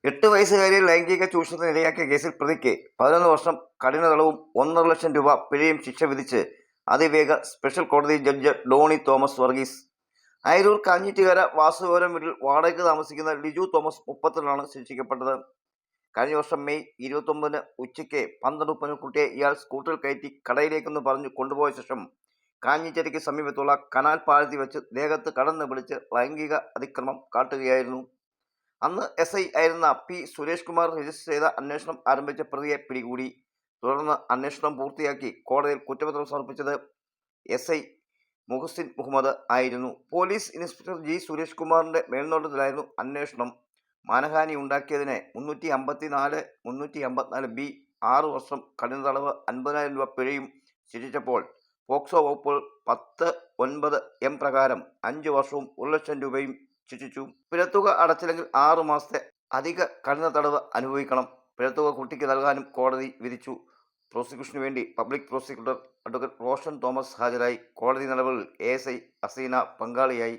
8 വയസ്സുകാരിയെ ലൈംഗിക ചൂഷണത്തിന് ഇരയാക്കിയ കേസിൽ പ്രതിക്ക് 11 വർഷം കഠിന തടവും 1,50,000 രൂപ പിഴയും ശിക്ഷ വിധിച്ച് അതിവേഗ സ്പെഷ്യൽ കോടതി ജഡ്ജ് ഡോണി തോമസ് വർഗീസ്. അയിരൂർ കാഞ്ഞിറ്റുകര വാസുപുരം വീട്ടിൽ വാടകയ്ക്ക് താമസിക്കുന്ന ലിജു തോമസ് 32 ശിക്ഷിക്കപ്പെട്ടത്. കഴിഞ്ഞ വർഷം മെയ് 29 ഉച്ചയ്ക്ക് 12:30 കുട്ടിയെ ഇയാൾ സ്കൂട്ടറിൽ കയറ്റി കടയിലേക്കെന്ന് പറഞ്ഞു കൊണ്ടുപോയ ശേഷം കാഞ്ഞിച്ചേരിക്ക് സമീപത്തുള്ള കനാൽ പാലത്തിൽ വെച്ച് ദേഹത്ത് കടന്ന് പിടിച്ച് ലൈംഗിക അതിക്രമം കാട്ടുകയായിരുന്നു. അന്ന് SI ആയിരുന്ന പി സുരേഷ് കുമാർ രജിസ്റ്റർ ചെയ്ത അന്വേഷണം ആരംഭിച്ച പ്രതിയെ പിടികൂടി. തുടർന്ന് അന്വേഷണം പൂർത്തിയാക്കി കോടതിയിൽ കുറ്റപത്രം സമർപ്പിച്ചത് SI മുഹസിൻ മുഹമ്മദ് ആയിരുന്നു. പോലീസ് ഇൻസ്പെക്ടർ G സുരേഷ് കുമാറിന്റെ മേൽനോട്ടത്തിലായിരുന്നു അന്വേഷണം. മാനഹാനി ഉണ്ടാക്കിയതിന് 354 B 6 വർഷം കഠിന തടവ് 50,000 രൂപ പിഴയും ശിക്ഷിച്ചപ്പോൾ പോക്സോ വകുപ്പുകൾ 10(9) M പ്രകാരം 5 വർഷവും 1,00,000 രൂപയും ശിക്ഷിച്ചു. പിഴത്തുക അടച്ചില്ലെങ്കിൽ 6 മാസത്തെ അധിക കഠിന തടവ് അനുഭവിക്കണം. പിഴത്തുക കുട്ടിക്ക് നൽകാനും കോടതി വിധിച്ചു. പ്രോസിക്യൂഷനു വേണ്ടി public prosecutor advocate Roshan Thomas ഹാജരായി. കോടതി നടപടികളിൽ ASI അസീന പങ്കാളിയായി.